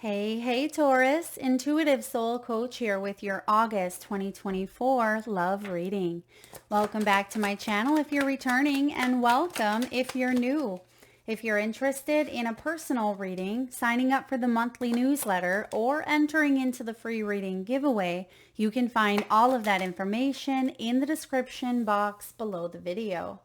Hey, Taurus, Intuitive Soul Coach here with your August 2024 love reading. Welcome back to my channel if you're returning, and welcome if you're new. If you're interested in a personal reading, signing up for the monthly newsletter, or entering into the free reading giveaway, you can find all of that information in the description box below the video.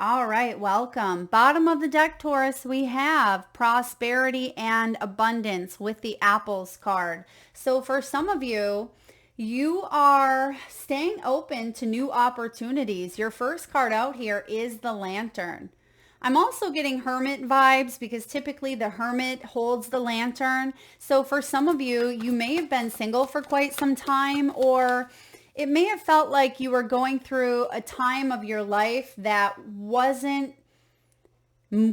All right, welcome. Bottom of the deck, Taurus, we have prosperity and abundance with the apples card. So for some of you, you are staying open to new opportunities. Your first card out here is the Lantern. I'm also getting Hermit vibes because typically the Hermit holds the Lantern. So for some of you, you may have been single for quite some time, or it may have felt like you were going through a time of your life that wasn't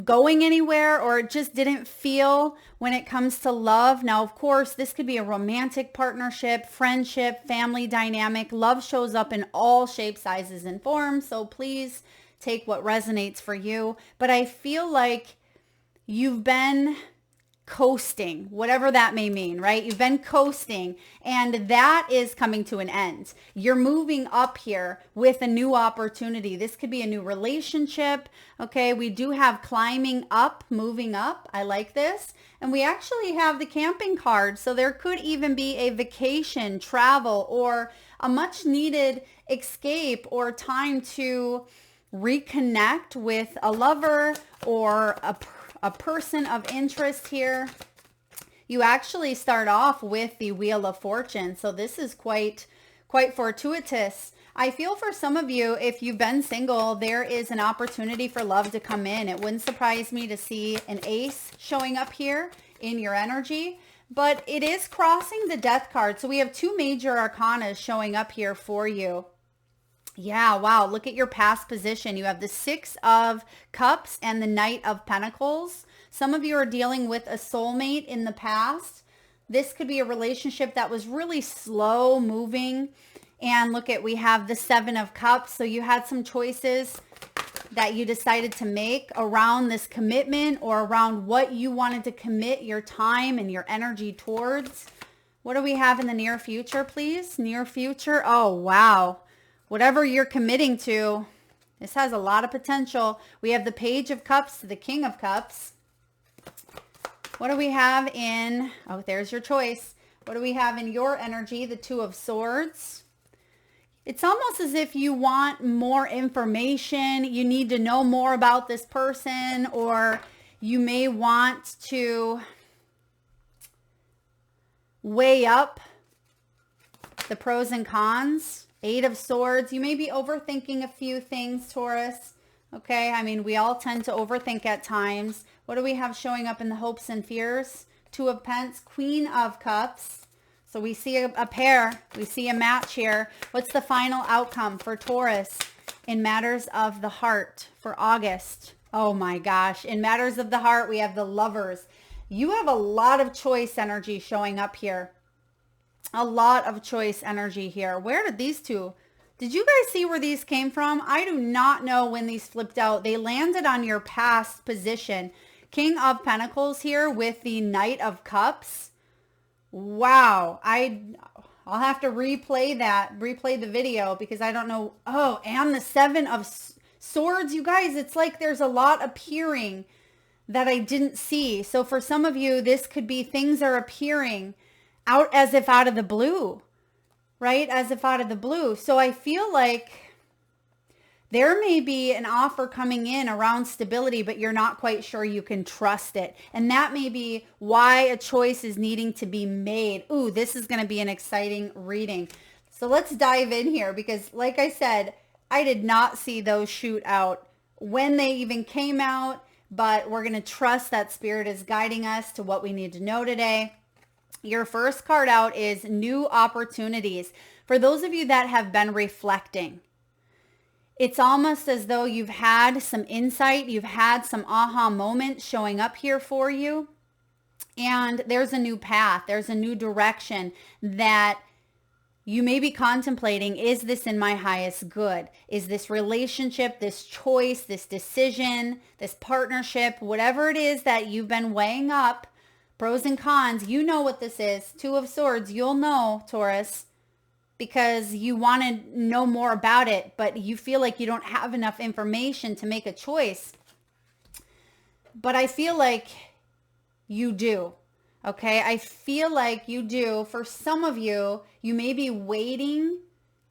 going anywhere, or it just didn't feel when it comes to love. Now, of course, this could be a romantic partnership, friendship, family dynamic. Love shows up in all shapes, sizes, and forms. So please take what resonates for you. But I feel like you've been coasting, whatever that may mean, right? You've been coasting, and that is coming to an end. You're moving up here with a new opportunity. This could be a new relationship. Okay, we do have climbing up, moving up. I like this. And we actually have the camping card. So there could even be a vacation, travel, or a much needed escape or time to reconnect with a lover or a person of interest here. You actually start off with the Wheel of Fortune. So this is quite fortuitous. I feel for some of you, if you've been single, there is an opportunity for love to come in. It wouldn't surprise me to see an ace showing up here in your energy, but it is crossing the Death card. So we have two major arcanas showing up here for you. Yeah, wow. Look at your past position. You have the Six of Cups and the Knight of Pentacles. Some of you are dealing with a soulmate in the past. This could be a relationship that was really slow moving. And look at, we have the Seven of Cups. So you had some choices that you decided to make around this commitment, or around what you wanted to commit your time and your energy towards. What do we have in the near future, please? Near future. Oh, wow. Whatever you're committing to, this has a lot of potential. We have the Page of Cups to the King of Cups. What do we have in, oh, there's your choice. What do we have in your energy? The Two of Swords. It's almost as if you want more information. You need to know more about this person, or you may want to weigh up the pros and cons. Eight of Swords. You may be overthinking a few things, Taurus. Okay, I mean, we all tend to overthink at times. What do we have showing up in the hopes and fears? Two of Pentacles, Queen of Cups. So we see a pair. We see a match here. What's the final outcome for Taurus in matters of the heart for August? Oh my gosh. In matters of the heart, we have the Lovers. You have a lot of choice energy showing up here. A lot of choice energy here. Where did these two, did you guys see where these came from? I do not know when these flipped out. They landed on your past position. King of Pentacles here with the Knight of Cups. Wow. I'll have to replay the video, because I don't know. Oh, and the Seven of Swords. You guys, it's like there's a lot appearing that I didn't see. So for some of you, this could be things are appearing out as if out of the blue, right? As if out of the blue. So I feel like there may be an offer coming in around stability, but you're not quite sure you can trust it. And that may be why a choice is needing to be made. Ooh, this is going to be an exciting reading. So let's dive in here, because like I said, I did not see those shoot out when they even came out, but we're going to trust that Spirit is guiding us to what we need to know today. Your first card out is New Opportunities. For those of you that have been reflecting, it's almost as though you've had some insight, you've had some aha moments showing up here for you. And there's a new path, there's a new direction that you may be contemplating. Is this in my highest good? Is this relationship, this choice, this decision, this partnership, whatever it is that you've been weighing up, Pros and cons, you know what this is. Two of Swords, you'll know, Taurus, because you want to know more about it, but you feel like you don't have enough information to make a choice. But I feel like you do. Okay, I feel like you do. For some of you, you may be waiting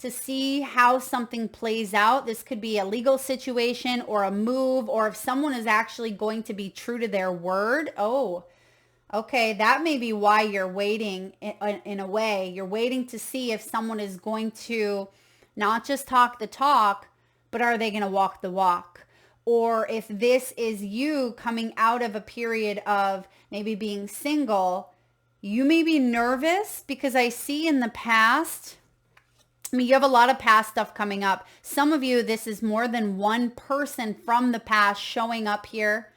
to see how something plays out. This could be a legal situation or a move, or if someone is actually going to be true to their word. Oh, okay, that may be why you're waiting in a way. You're waiting to see if someone is going to not just talk the talk, but are they going to walk the walk? Or if this is you coming out of a period of maybe being single, you may be nervous because I see in the past, I mean, you have a lot of past stuff coming up. Some of you, this is more than one person from the past showing up here.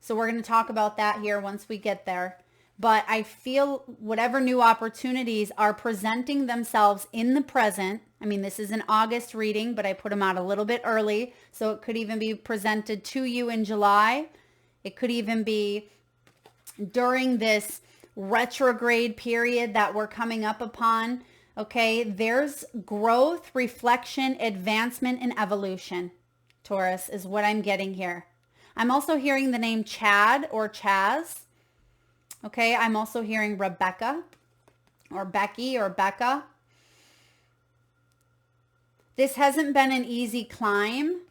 So we're going to talk about that here once we get there. But I feel whatever new opportunities are presenting themselves in the present. I mean, this is an August reading, but I put them out a little bit early. So it could even be presented to you in July. It could even be during this retrograde period that we're coming up upon. Okay, there's growth, reflection, advancement, and evolution. Taurus is what I'm getting here. I'm also hearing the name Chad or Chaz. Okay, I'm also hearing Rebecca or Becky or Becca. This hasn't been an easy climb,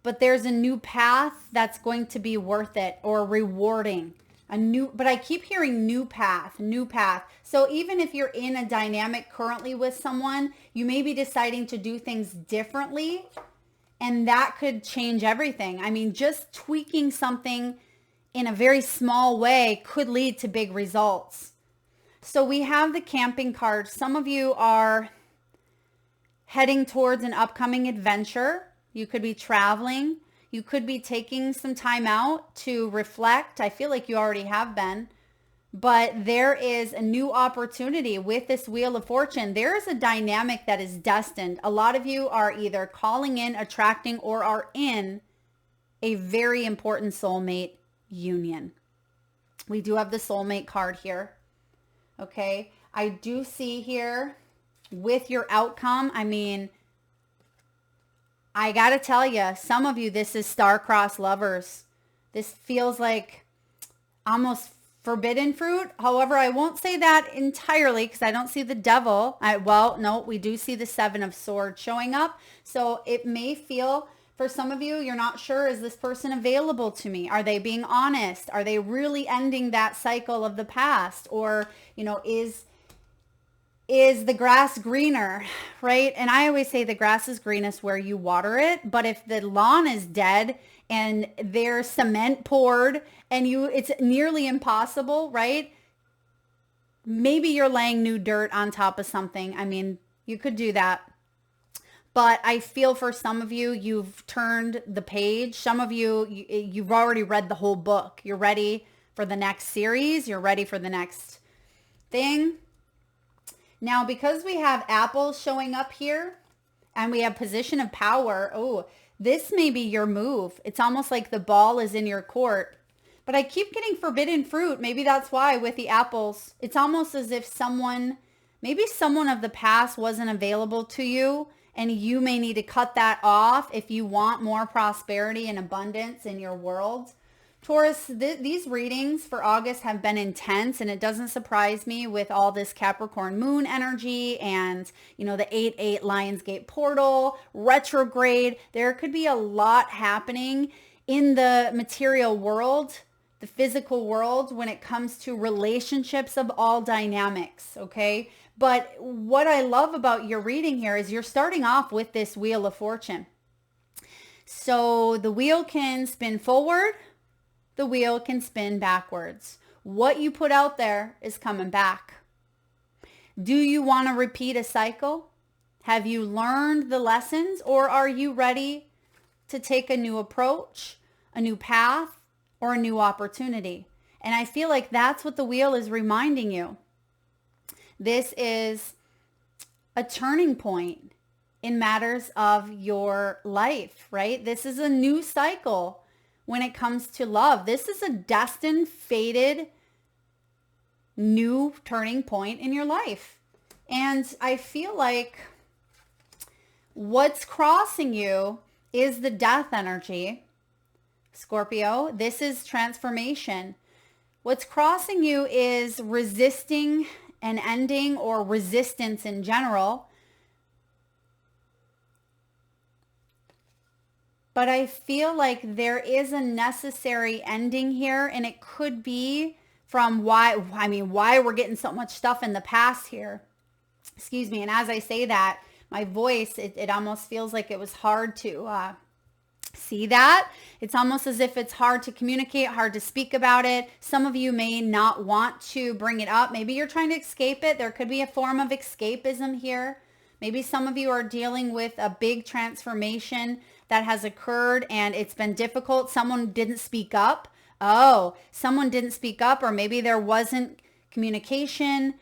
but there's a new path that's going to be worth it or rewarding. But I keep hearing new path, new path. So even if you're in a dynamic currently with someone, you may be deciding to do things differently, and that could change everything. I mean, just tweaking something in a very small way could lead to big results. So we have the camping card. Some of you are heading towards an upcoming adventure. You could be traveling. You could be taking some time out to reflect. I feel like you already have been. But there is a new opportunity with this Wheel of Fortune. There is a dynamic that is destined. A lot of you are either calling in, attracting, or are in a very important soulmate union. We do have the soulmate card here. Okay. I do see here with your outcome. I mean, I got to tell you, some of you, this is star-crossed lovers. This feels like almost forbidden fruit. However, I won't say that entirely because I don't see the devil. Well, no, we do see the Seven of Swords showing up. So it may feel, for some of you, you're not sure, is this person available to me? Are they being honest? Are they really ending that cycle of the past? Or, you know, is the grass greener, right? And I always say the grass is greenest where you water it. But if the lawn is dead and there's cement poured and it's nearly impossible, right? Maybe you're laying new dirt on top of something. I mean, you could do that. But I feel for some of you, you've turned the page. Some of you, you've already read the whole book. You're ready for the next series. You're ready for the next thing. Now, because we have apples showing up here and we have position of power, oh, this may be your move. It's almost like the ball is in your court. But I keep getting forbidden fruit. Maybe that's why with the apples. It's almost as if maybe someone of the past wasn't available to you, and you may need to cut that off if you want more prosperity and abundance in your world. Taurus, these readings for August have been intense, and it doesn't surprise me with all this Capricorn moon energy and, you know, the 8/8 Lionsgate portal, retrograde. There could be a lot happening in the material world, the physical world, when it comes to relationships of all dynamics, okay? But what I love about your reading here is you're starting off with this Wheel of Fortune. So the wheel can spin forward. The wheel can spin backwards. What you put out there is coming back. Do you want to repeat a cycle? Have you learned the lessons, or are you ready to take a new approach, a new path, or a new opportunity? And I feel like that's what the wheel is reminding you. This is a turning point in matters of your life, right? This is a new cycle when it comes to love. This is a destined, fated, new turning point in your life. And I feel like what's crossing you is the death energy. Scorpio, this is transformation. What's crossing you is resisting an ending or resistance in general. But I feel like there is a necessary ending here, and it could be from why we're getting so much stuff in the past here. Excuse me. And as I say that, my voice, it almost feels like it was hard to see that. It's almost as if it's hard to communicate, hard to speak about it. Some of you may not want to bring it up. Maybe you're trying to escape it. There could be a form of escapism here. Maybe some of you are dealing with a big transformation that has occurred and it's been difficult. Someone didn't speak up. Oh, someone didn't speak up, or maybe there wasn't communication.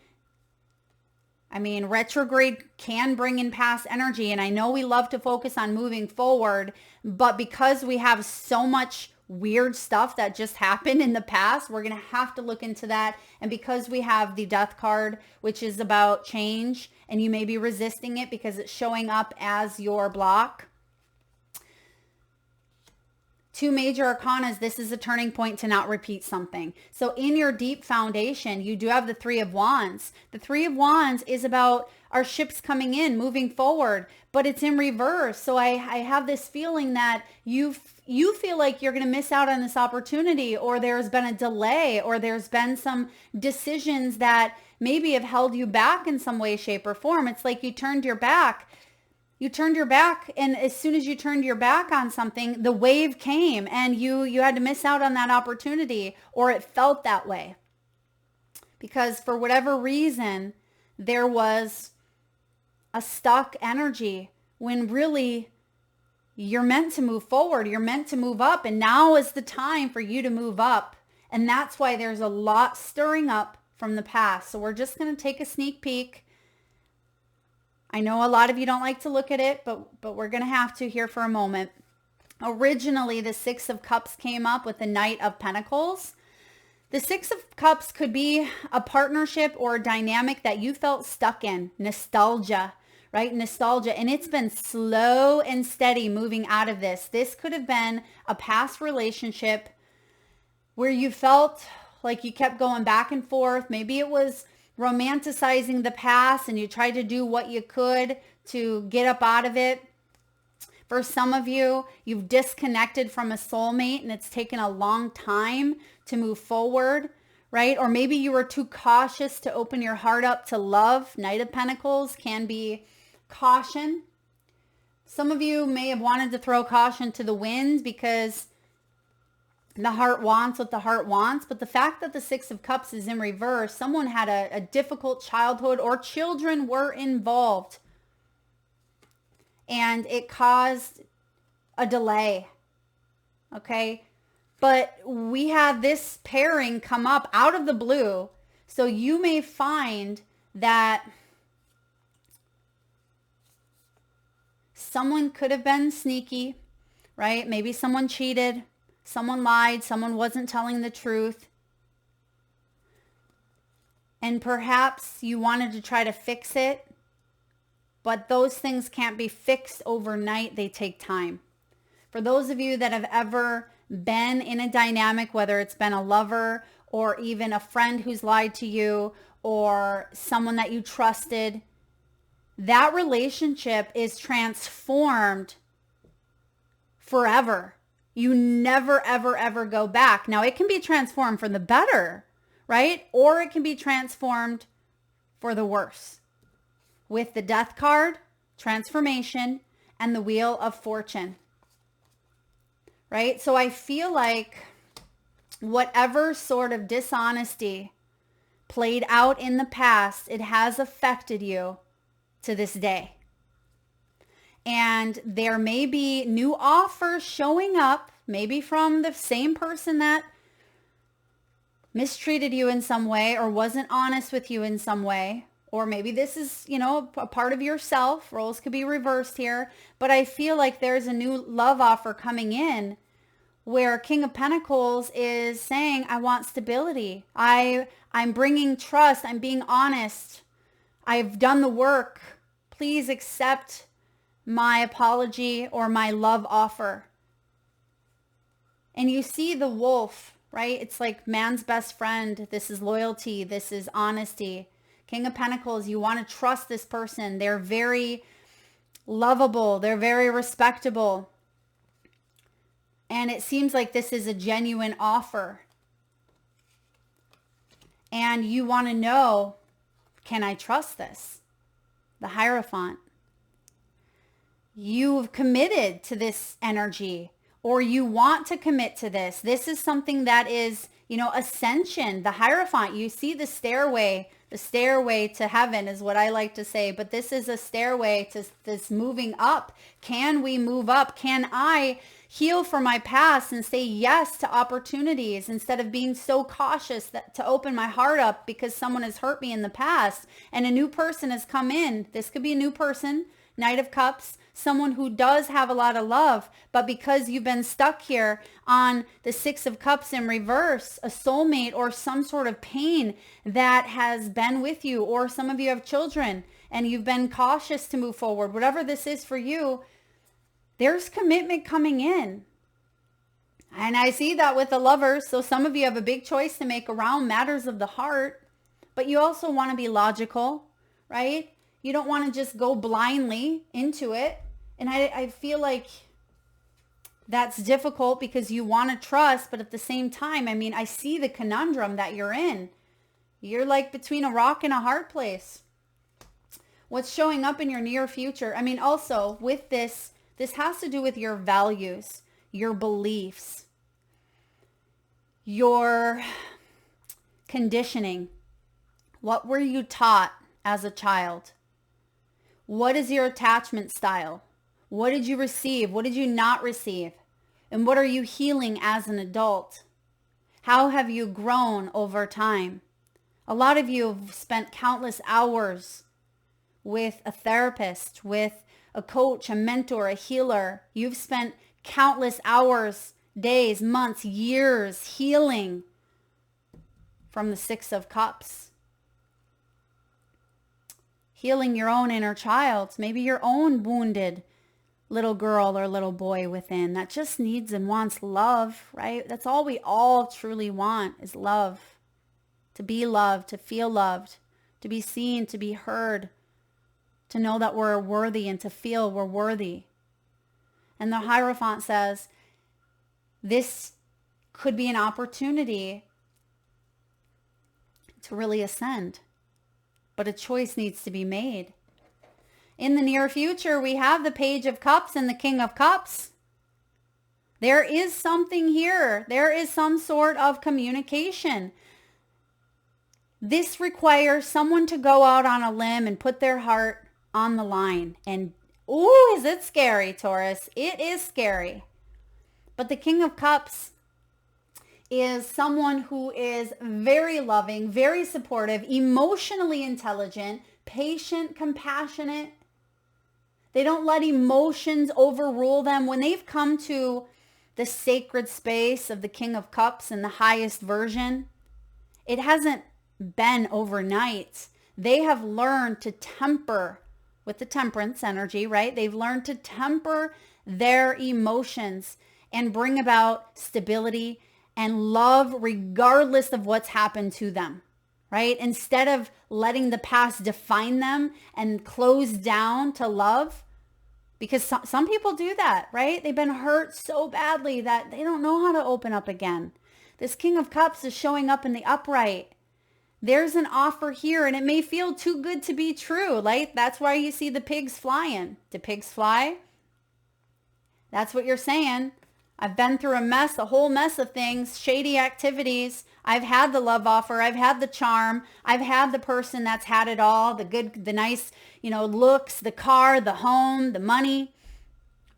I mean, retrograde can bring in past energy, and I know we love to focus on moving forward, but because we have so much weird stuff that just happened in the past, we're going to have to look into that. And because we have the death card, which is about change, and you may be resisting it because it's showing up as your block. Two major arcanas, this is a turning point to not repeat something. So in your deep foundation, you do have the Three of Wands. The Three of Wands is about our ships coming in, moving forward, but it's in reverse. So I have this feeling that you feel like you're going to miss out on this opportunity, or there's been a delay, or there's been some decisions that maybe have held you back in some way, shape, or form. It's like you turned your back. And as soon as you turned your back on something, the wave came and you had to miss out on that opportunity, or it felt that way. Because for whatever reason, there was a stuck energy when really you're meant to move forward. You're meant to move up, and now is the time for you to move up. And that's why there's a lot stirring up from the past. So we're just going to take a sneak peek. I know a lot of you don't like to look at it, but we're going to have to here for a moment. Originally, the Six of Cups came up with the Knight of Pentacles. The Six of Cups could be a partnership or a dynamic that you felt stuck in. Nostalgia, right? Nostalgia. And it's been slow and steady moving out of this. This could have been a past relationship where you felt like you kept going back and forth. Maybe it was romanticizing the past and you tried to do what you could to get up out of it. For some of you, you've disconnected from a soulmate and it's taken a long time to move forward, right? Or maybe you were too cautious to open your heart up to love. Knight of Pentacles can be caution. Some of you may have wanted to throw caution to the wind because the heart wants what the heart wants. But the fact that the Six of Cups is in reverse, someone had a difficult childhood or children were involved. And it caused a delay. Okay. But we had this pairing come up out of the blue. So you may find that someone could have been sneaky, right? Maybe someone cheated. Someone lied, someone wasn't telling the truth. And perhaps you wanted to try to fix it, but those things can't be fixed overnight. They take time. For those of you that have ever been in a dynamic, whether it's been a lover or even a friend who's lied to you or someone that you trusted, that relationship is transformed forever. You never, ever, ever go back. Now, it can be transformed for the better, right? Or it can be transformed for the worse. With the Death card, transformation, and the Wheel of Fortune, right? So I feel like whatever sort of dishonesty played out in the past, it has affected you to this day. And there may be new offers showing up, maybe from the same person that mistreated you in some way or wasn't honest with you in some way. Or maybe this is, a part of yourself. Roles could be reversed here. But I feel like there's a new love offer coming in where King of Pentacles is saying, I want stability. I'm bringing trust. I'm being honest. I've done the work. Please accept my apology or my love offer. And you see the wolf, right? It's like man's best friend. This is loyalty. This is honesty. King of Pentacles, you want to trust this person. They're very lovable. They're very respectable. And it seems like this is a genuine offer. And you want to know, can I trust this? The Hierophant. You've committed to this energy, or you want to commit to this. This is something that is, ascension. The Hierophant, you see the stairway to heaven is what I like to say, but this is a stairway to this moving up. Can we move up? Can I heal from my past and say yes to opportunities instead of being so cautious to open my heart up because someone has hurt me in the past and a new person has come in? This could be a new person, Knight of Cups, someone who does have a lot of love, but because you've been stuck here on the Six of Cups in reverse, a soulmate or some sort of pain that has been with you, or some of you have children and you've been cautious to move forward, whatever this is for you, there's commitment coming in. And I see that with the Lovers. So some of you have a big choice to make around matters of the heart, but you also want to be logical, right? You don't want to just go blindly into it. And I feel like that's difficult because you want to trust, but at the same time, I see the conundrum that you're in. You're like between a rock and a hard place. What's showing up in your near future? Also with this has to do with your values, your beliefs, your conditioning. What were you taught as a child? What is your attachment style? What did you receive? What did you not receive? And what are you healing as an adult? How have you grown over time? A lot of you have spent countless hours with a therapist, with a coach, a mentor, a healer. You've spent countless hours, days, months, years healing from the Six of Cups. Healing your own inner child, maybe your own wounded little girl or little boy within that just needs and wants love, right? That's all we all truly want is love. To be loved, to feel loved, to be seen, to be heard, to know that we're worthy and to feel we're worthy. And the Hierophant says, this could be an opportunity to really ascend, but a choice needs to be made. In the near future, we have the Page of Cups and the King of Cups. There is something here. There is some sort of communication. This requires someone to go out on a limb and put their heart on the line. And, ooh, is it scary, Taurus? It is scary. But the King of Cups is someone who is very loving, very supportive, emotionally intelligent, patient, compassionate. They don't let emotions overrule them. When they've come to the sacred space of the King of Cups and the highest version, it hasn't been overnight. They have learned to temper with the temperance energy, right? They've learned to temper their emotions and bring about stability and love regardless of what's happened to them, right? Instead of letting the past define them and close down to love, because some people do that, right? They've been hurt so badly that they don't know how to open up again. This King of Cups is showing up in the upright. There's an offer here and it may feel too good to be true. Like that's why you see the pigs flying. Do pigs fly? That's what you're saying. I've been through a whole mess of things, shady activities. I've had the love offer. I've had the charm. I've had the person that's had it all, the good, the nice, looks, the car, the home, the money.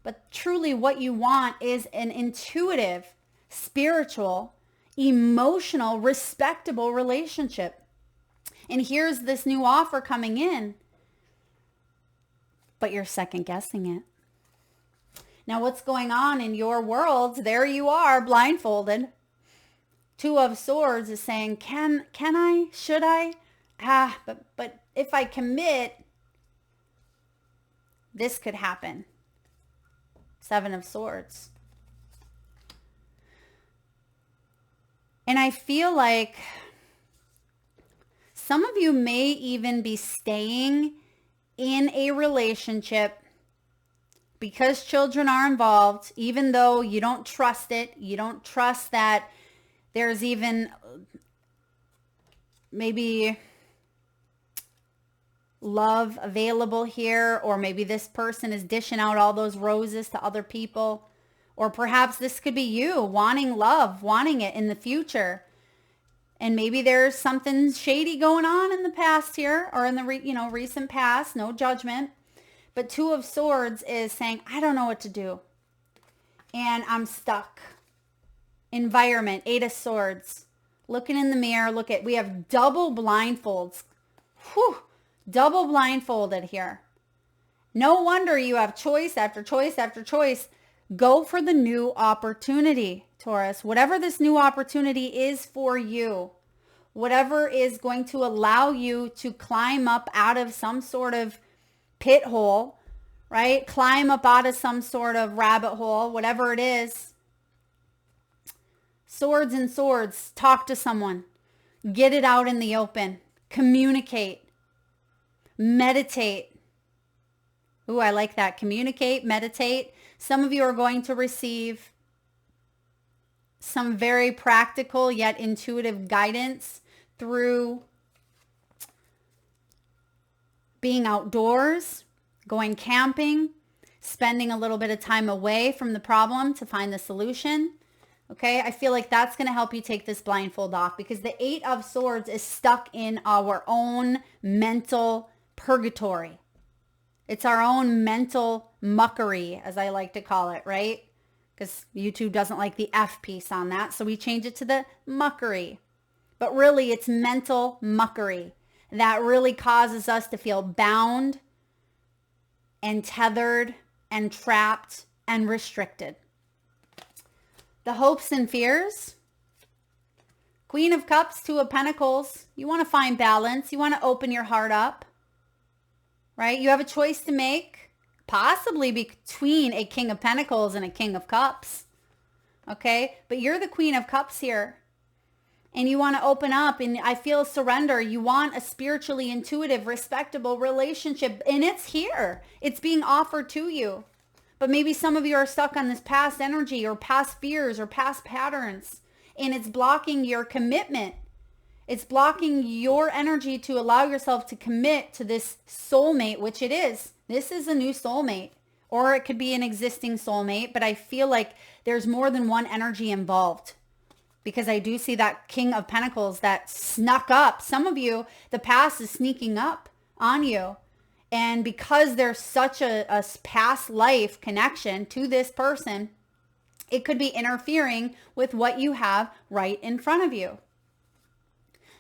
But truly what you want is an intuitive, spiritual, emotional, respectable relationship. And here's this new offer coming in, but you're second guessing it. Now, what's going on in your world? There you are, blindfolded. Two of Swords is saying, can I? Should I? But if I commit, this could happen. Seven of Swords. And I feel like some of you may even be staying in a relationship because children are involved, even though you don't trust it. You don't trust that there's even maybe love available here, or maybe this person is dishing out all those roses to other people, or perhaps this could be you wanting love, wanting it in the future, and maybe there's something shady going on in the past here, or in the recent past. No judgment, but Two of Swords is saying, I don't know what to do, and I'm stuck. Environment, Eight of Swords, looking in the mirror. We have double blindfolds. Whew. Double blindfolded here. No wonder you have choice after choice after choice. Go for the new opportunity, Taurus. Whatever this new opportunity is for you, whatever is going to allow you to climb up out of some sort of pit hole, right? Climb up out of some sort of rabbit hole, whatever it is. Swords and Swords, talk to someone. Get it out in the open. Communicate. Meditate. Ooh, I like that. Communicate, meditate. Some of you are going to receive some very practical yet intuitive guidance through being outdoors, going camping, spending a little bit of time away from the problem to find the solution. Okay, I feel like that's going to help you take this blindfold off, because the Eight of Swords is stuck in our own mental purgatory. It's our own mental muckery, as I like to call it, right? Because YouTube doesn't like the F piece on that, so we change it to the muckery. But really, it's mental muckery that really causes us to feel bound and tethered and trapped and restricted. The hopes and fears. Queen of Cups, Two of Pentacles. You want to find balance. You want to open your heart up, right? You have a choice to make, possibly between a King of Pentacles and a King of Cups, okay? But you're the Queen of Cups here, and you want to open up, and I feel surrender. You want a spiritually intuitive, respectable relationship, and it's here. It's being offered to you. But maybe some of you are stuck on this past energy or past fears or past patterns, and it's blocking your commitment. It's blocking your energy to allow yourself to commit to this soulmate, which it is. This is a new soulmate, or it could be an existing soulmate, but I feel like there's more than one energy involved, because I do see that King of Pentacles that snuck up. Some of you, the past is sneaking up on you. And because there's such a past life connection to this person, it could be interfering with what you have right in front of you.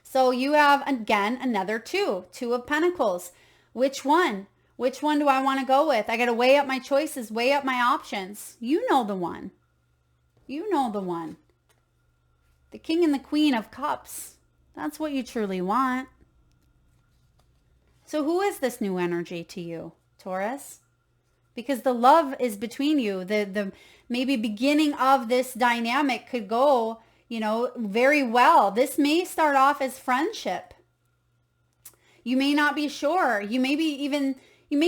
So you have, again, another Two of Pentacles. Which one? Which one do I want to go with? I got to weigh up my choices, weigh up my options. You know the one. You know the one. The King and the Queen of Cups. That's what you truly want. So who is this new energy to you, Taurus? Because the love is between you. The maybe beginning of this dynamic could go, very well. This may start off as friendship. You may not be sure. You may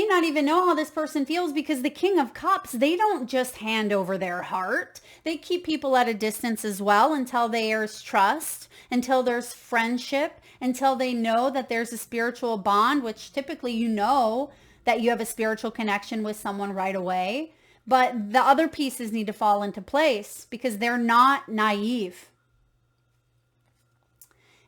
not even know how this person feels, because the King of Cups, they don't just hand over their heart. They keep people at a distance as well until there's trust, until there's friendship, until they know that there's a spiritual bond, which typically that you have a spiritual connection with someone right away. But the other pieces need to fall into place, because they're not naive.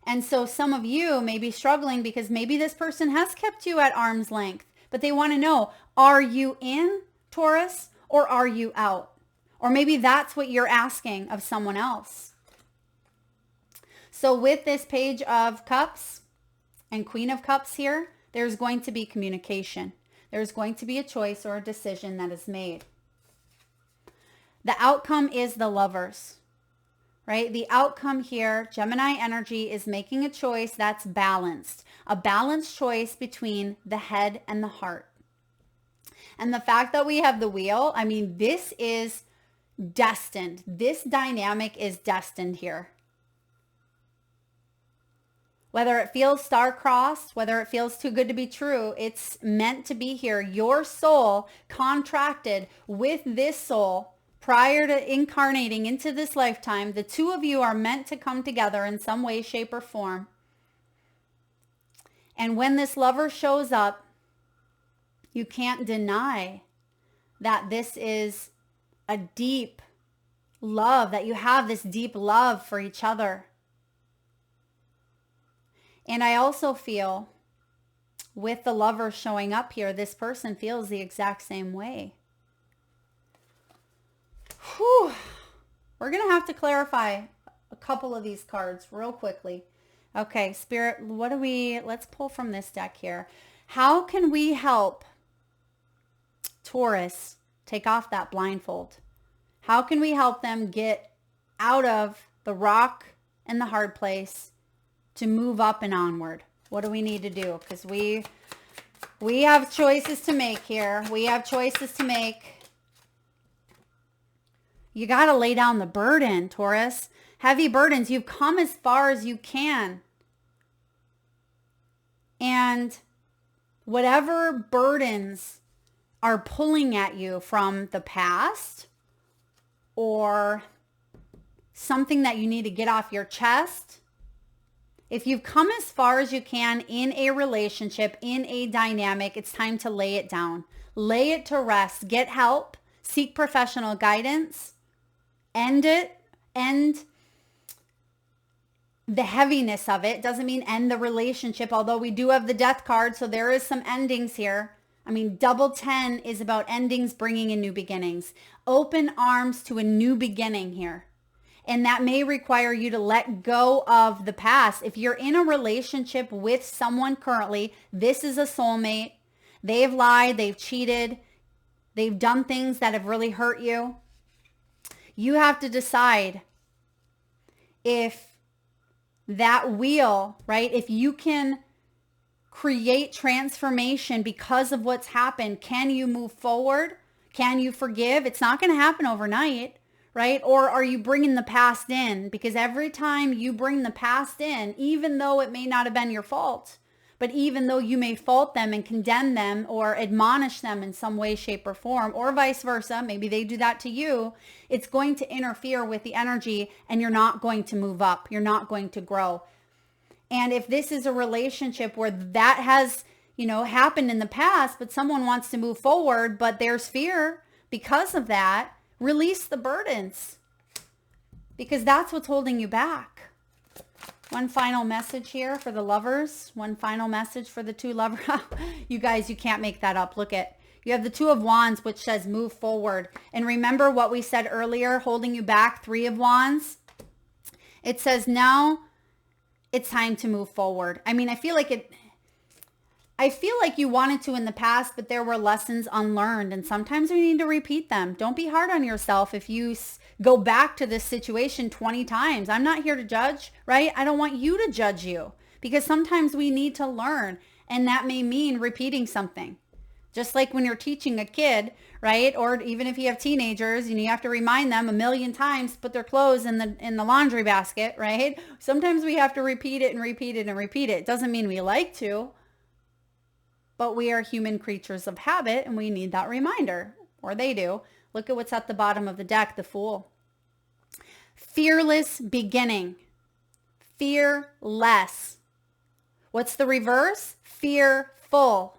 And so some of you may be struggling because maybe this person has kept you at arm's length, but they want to know, are you in, Taurus, or are you out? Or maybe that's what you're asking of someone else. So with this Page of Cups and Queen of Cups here, there's going to be communication. There's going to be a choice or a decision that is made. The outcome is the Lovers, right? The outcome here, Gemini energy, is making a choice that's balanced. A balanced choice between the head and the heart. And the fact that we have the Wheel, I mean, this is destined. This dynamic is destined here. Whether it feels star-crossed, whether it feels too good to be true, it's meant to be here. Your soul contracted with this soul prior to incarnating into this lifetime. The two of you are meant to come together in some way, shape, or form. And when this Lover shows up, you can't deny that this is a deep love, that you have this deep love for each other. And I also feel with the Lover showing up here, this person feels the exact same way. Whew. We're going to have to clarify a couple of these cards real quickly. Okay, Spirit, let's pull from this deck here. How can we help Taurus take off that blindfold? How can we help them get out of the rock and the hard place to move up and onward? What do we need to do? Because we have choices to make here. We have choices to make. You got to lay down the burden, Taurus. Heavy burdens. You've come as far as you can. And whatever burdens are pulling at you from the past or something that you need to get off your chest, if you've come as far as you can in a relationship, in a dynamic, it's time to lay it down. Lay it to rest. Get help. Seek professional guidance. End it. End the heaviness of it. Doesn't mean end the relationship, although we do have the Death card, so there is some endings here. I mean, double 10 is about endings bringing in new beginnings. Open arms to a new beginning here. And that may require you to let go of the past. If you're in a relationship with someone currently, this is a soulmate. They've lied, they've cheated, they've done things that have really hurt you. You have to decide if that wheel, right? If you can create transformation because of what's happened, can you move forward? Can you forgive? It's not going to happen overnight. Right? Or are you bringing the past in? Because every time you bring the past in, even though it may not have been your fault, but even though you may fault them and condemn them or admonish them in some way, shape, or form, or vice versa, maybe they do that to you, it's going to interfere with the energy and you're not going to move up. You're not going to grow. And if this is a relationship where that has, happened in the past, but someone wants to move forward, but there's fear because of that, release the burdens, because that's what's holding you back. One final message here for the Lovers. One final message for the two lovers. You guys, you can't make that up. Look at, you have the Two of Wands, which says move forward. And remember what we said earlier, holding you back, Three of Wands. It says now it's time to move forward. I mean, I feel like you wanted to in the past, but there were lessons unlearned, and sometimes we need to repeat them. Don't be hard on yourself if you go back to this situation 20 times. I'm not here to judge, right? I don't want you to judge you, because sometimes we need to learn, and that may mean repeating something. Just like when you're teaching a kid, right? Or even if you have teenagers and you have to remind them a million times to put their clothes in the laundry basket, right? Sometimes we have to repeat it and repeat it and repeat it. It doesn't mean we like to, but we are human creatures of habit and we need that reminder, or they do. Look at what's at the bottom of the deck, the Fool. Fearless beginning. Fearless. What's the reverse? Fearful.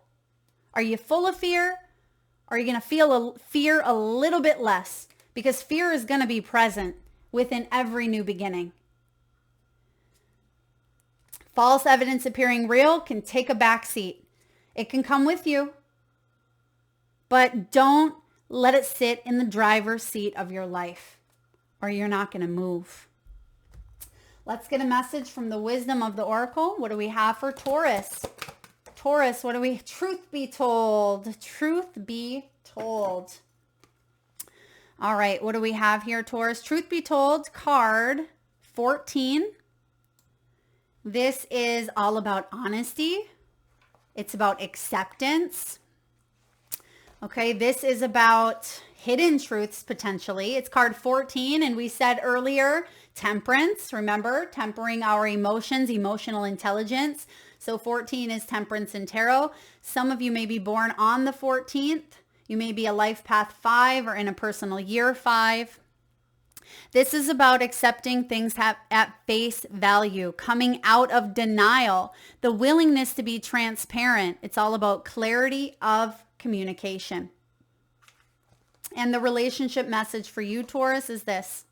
Are you full of fear? Or are you going to feel fear a little bit less? Because fear is going to be present within every new beginning. False evidence appearing real can take a back seat. It can come with you, but don't let it sit in the driver's seat of your life, or you're not going to move. Let's get a message from the wisdom of the Oracle. What do we have for Taurus? Taurus, truth be told, truth be told. All right, what do we have here, Taurus? Truth be told, card 14. This is all about honesty. It's about acceptance. Okay, this is about hidden truths potentially. It's card 14, and we said earlier, temperance. Remember, tempering our emotions, emotional intelligence. So 14 is temperance in tarot. Some of you may be born on the 14th. You may be a life path 5 or in a personal year 5. This is about accepting things at face value, coming out of denial, the willingness to be transparent. It's all about clarity of communication. And the relationship message for you, Taurus, is this.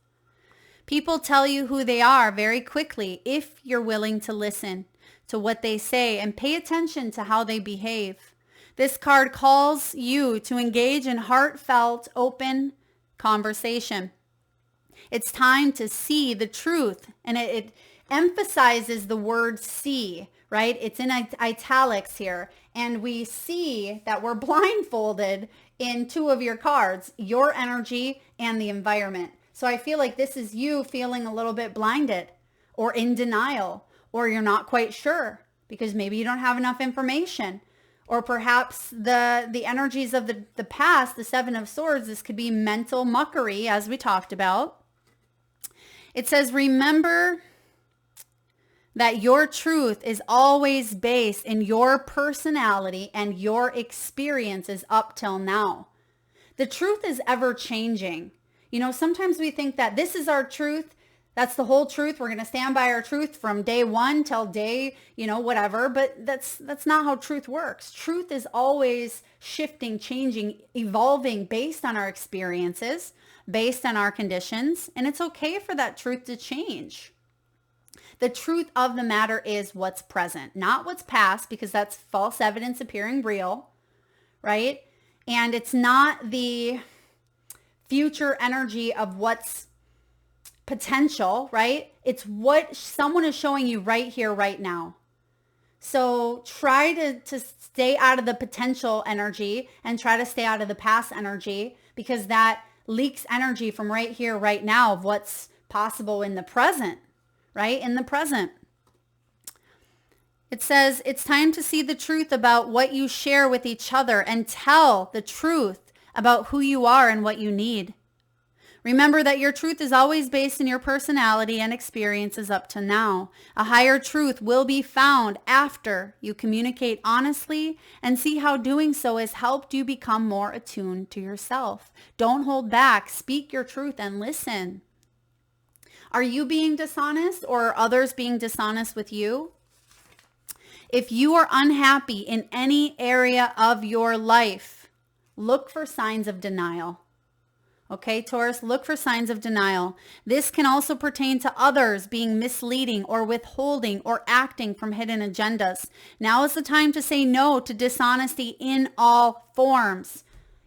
People tell you who they are very quickly if you're willing to listen to what they say and pay attention to how they behave. This card calls you to engage in heartfelt, open conversation. It's time to see the truth, and it emphasizes the word see, right? It's in italics here, and we see that we're blindfolded in 2 of your cards, your energy and the environment. So I feel like this is you feeling a little bit blinded or in denial, or you're not quite sure because maybe you don't have enough information. Or perhaps the energies of the past, the 7 of Swords, this could be mental muckery, as we talked about. It says, remember that your truth is always based in your personality and your experiences up till now. The truth is ever changing. You know, sometimes we think that this is our truth. That's the whole truth. We're going to stand by our truth from day 1 till day, whatever. But that's not how truth works. Truth is always shifting, changing, evolving based on our experiences, based on our conditions. And it's okay for that truth to change. The truth of the matter is what's present, not what's past, because that's false evidence appearing real, right? And it's not the future energy of what's potential, right? It's what someone is showing you right here, right now. So try to stay out of the potential energy and try to stay out of the past energy, because that leaks energy from right here, right now of what's possible in the present, right? In the present. It says it's time to see the truth about what you share with each other and tell the truth about who you are and what you need. Remember that your truth is always based in your personality and experiences up to now. A higher truth will be found after you communicate honestly and see how doing so has helped you become more attuned to yourself. Don't hold back. Speak your truth and listen. Are you being dishonest, or are others being dishonest with you? If you are unhappy in any area of your life, look for signs of denial. Okay, Taurus, look for signs of denial. This can also pertain to others being misleading or withholding or acting from hidden agendas. Now is the time to say no to dishonesty in all forms.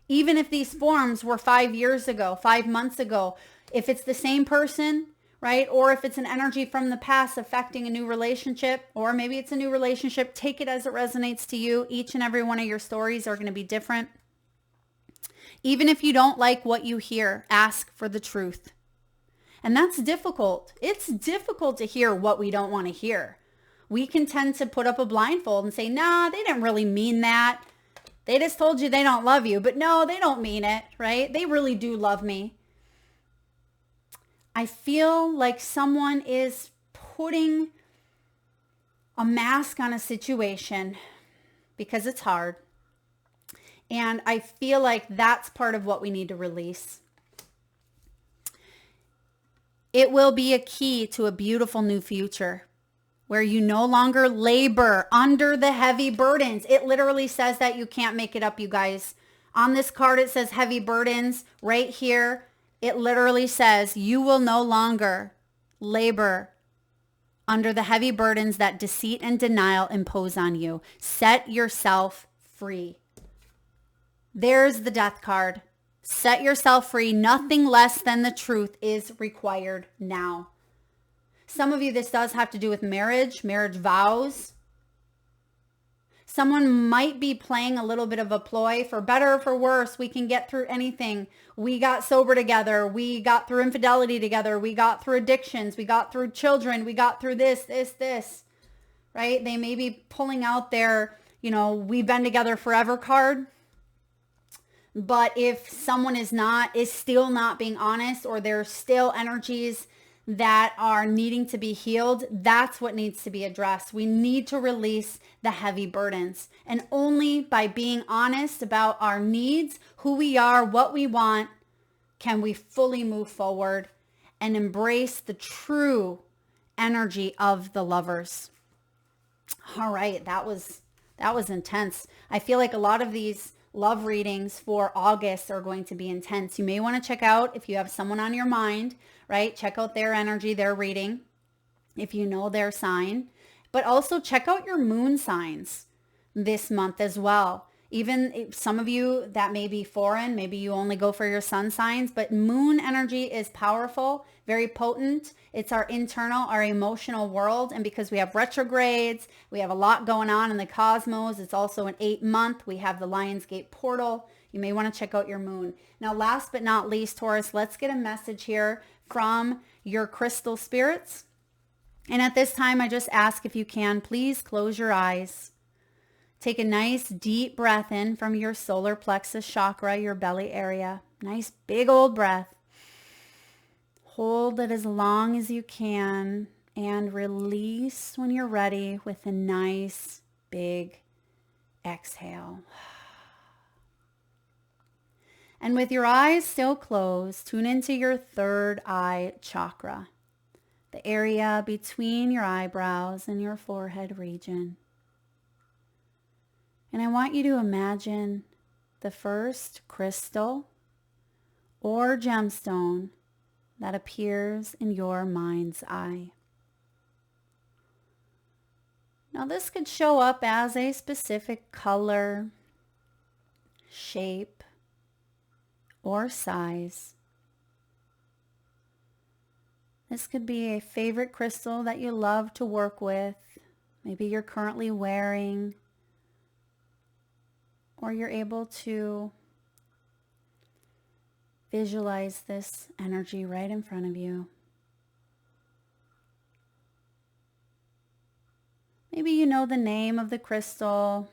Even if these forms were 5 years ago, 5 months ago, if it's the same person, right? Or if it's an energy from the past affecting a new relationship, or maybe it's a new relationship, take it as it resonates to you. Each and every one of your stories are going to be different. Even if you don't like what you hear, ask for the truth. And that's difficult. It's difficult to hear what we don't want to hear. We can tend to put up a blindfold and say, nah, they didn't really mean that. They just told you they don't love you. But no, they don't mean it, right? They really do love me. I feel like someone is putting a mask on a situation because it's hard. And I feel like that's part of what we need to release. It will be a key to a beautiful new future where you no longer labor under the heavy burdens. It literally says that you can't make it up, you guys. On this card, it says heavy burdens. Right here, it literally says you will no longer labor under the heavy burdens that deceit and denial impose on you. Set yourself free. There's the death card. Set yourself free. Nothing less than the truth is required now. Some of you, this does have to do with marriage vows. Someone might be playing a little bit of a ploy. For better or for worse, we can get through anything. We got sober together. We got through infidelity together. We got through addictions. We got through children. We got through this, right? They may be pulling out their, we've been together forever card. But if someone is still not being honest, or there's still energies that are needing to be healed, that's what needs to be addressed. We need to release the heavy burdens. And only by being honest about our needs, who we are, what we want, can we fully move forward and embrace the true energy of the lovers. All right, that was intense. I feel like a lot of these love readings for August are going to be intense. You may want to check out, if you have someone on your mind, right? Check out their energy, their reading, if you know their sign. But also check out your moon signs this month as well. Even some of you that may be foreign, maybe you only go for your sun signs, but moon energy is powerful, very potent. It's our internal, our emotional world. And because we have retrogrades, we have a lot going on in the cosmos. It's also an 8-month. We have the Lionsgate portal. You may want to check out your moon. Now, last but not least, Taurus, let's get a message here from your crystal spirits. And at this time, I just ask, if you can, please close your eyes. Take a nice deep breath in from your solar plexus chakra, your belly area. Nice big old breath. Hold it as long as you can and release when you're ready with a nice big exhale. And with your eyes still closed, tune into your third eye chakra, the area between your eyebrows and your forehead region. And I want you to imagine the first crystal or gemstone that appears in your mind's eye. Now, this could show up as a specific color, shape, or size. This could be a favorite crystal that you love to work with. Maybe you're currently wearing, or you're able to visualize this energy right in front of you. Maybe you know the name of the crystal,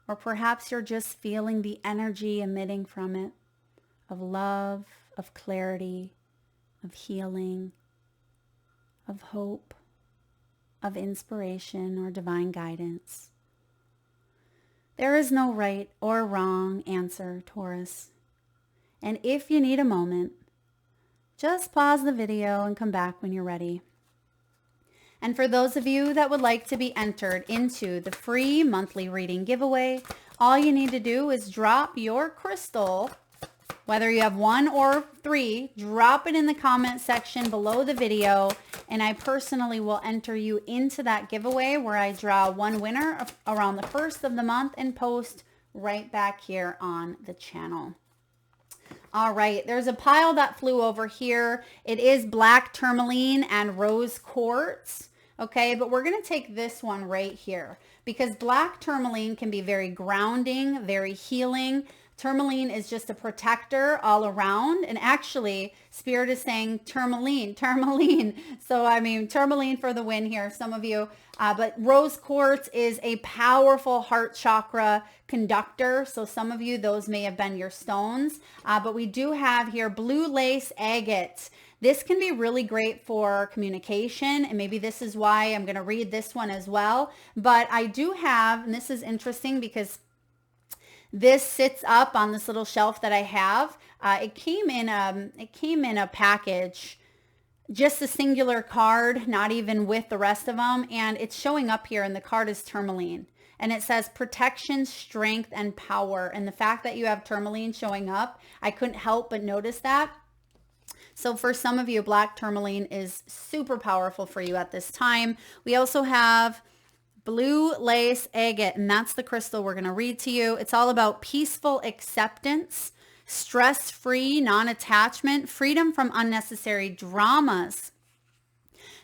or perhaps you're just feeling the energy emitting from it, of love, of clarity, of healing, of hope, of inspiration or divine guidance. There is no right or wrong answer, Taurus. And if you need a moment, just pause the video and come back when you're ready. And for those of you that would like to be entered into the free monthly reading giveaway, all you need to do is drop your crystal, whether you have 1 or 3, drop it in the comment section below the video, and I personally will enter you into that giveaway where I draw one winner around the 1st of the month and post right back here on the channel. All right, there's a pile that flew over here. It is black tourmaline and rose quartz, okay? But we're going to take this one right here because black tourmaline can be very grounding, very healing. Tourmaline is just a protector all around. And actually, Spirit is saying tourmaline. So, I mean, tourmaline for the win here, some of you. But rose quartz is a powerful heart chakra conductor. So some of you, those may have been your stones. But we do have here blue lace agate. This can be really great for communication. And maybe this is why I'm going to read this one as well. But I do have, and this is interesting because this sits up on this little shelf that I have. It came in a package, just a singular card, not even with the rest of them. And it's showing up here, and the card is tourmaline. And it says protection, strength, and power. And the fact that you have tourmaline showing up, I couldn't help but notice that. So for some of you, black tourmaline is super powerful for you at this time. We also have blue lace agate, and that's the crystal we're going to read to you. It's all about peaceful acceptance, stress-free non-attachment, freedom from unnecessary dramas.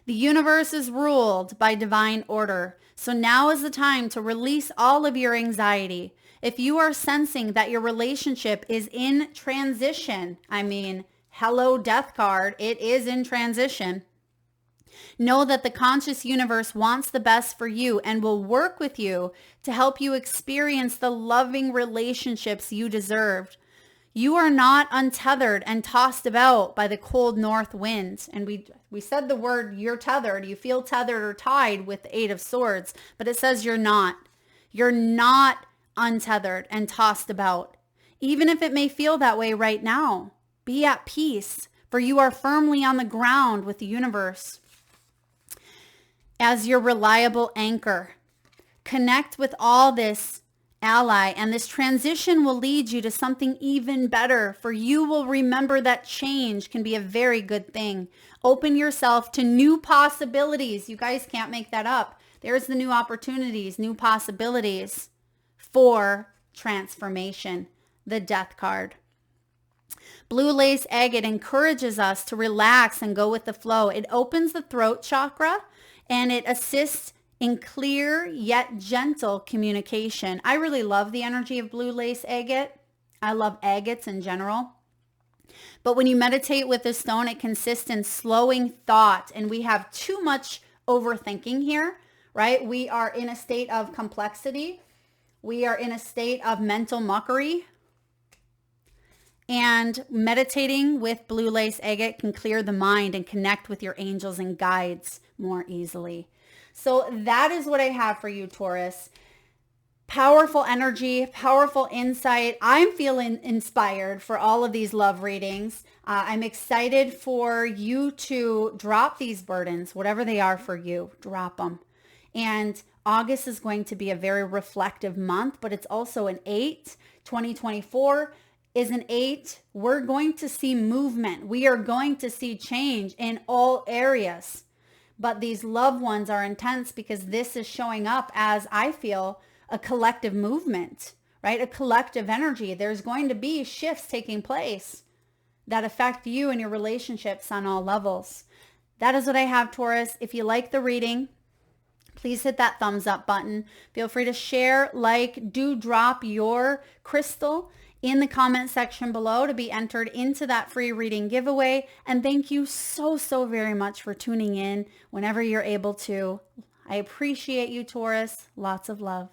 The universe is ruled by divine order. So now is the time to release all of your anxiety. If you are sensing that your relationship is in transition, I mean, hello death card, it is in transition. Know that the conscious universe wants the best for you and will work with you to help you experience the loving relationships you deserved. You are not untethered and tossed about by the cold north wind. And we said the word you're tethered. You feel tethered or tied with the Eight of Swords, but it says you're not. You're not untethered and tossed about. Even if it may feel that way right now, be at peace, for you are firmly on the ground with the universe as your reliable anchor. Connect with all this ally, and this transition will lead you to something even better, for you will remember that change can be a very good thing. Open yourself to new possibilities. You guys can't make that up. There's the new opportunities, new possibilities for transformation. The Death card. Blue lace agate encourages us to relax and go with the flow. It opens the throat chakra and it assists in clear yet gentle communication. I really love the energy of blue lace agate. I love agates in general. But when you meditate with this stone, it consists in slowing thought. And we have too much overthinking here, right? We are in a state of complexity. We are in a state of mental muckery. And meditating with blue lace agate can clear the mind and connect with your angels and guides more easily. So that is what I have for you, Taurus. Powerful energy, powerful insight. I'm feeling inspired for all of these love readings. I'm excited for you to drop these burdens, whatever they are for you, drop them. And August is going to be a very reflective month, but it's also an 8. 2024 is an 8. We're going to see movement. We are going to see change in all areas. But these loved ones are intense because this is showing up as, I feel, a collective movement, right? A collective energy. There's going to be shifts taking place that affect you and your relationships on all levels. That is what I have, Taurus. If you like the reading, please hit that thumbs up button. Feel free to share, like, do drop your crystal in the comment section below to be entered into that free reading giveaway. And thank you so, so very much for tuning in whenever you're able to. I appreciate you, Taurus. Lots of love.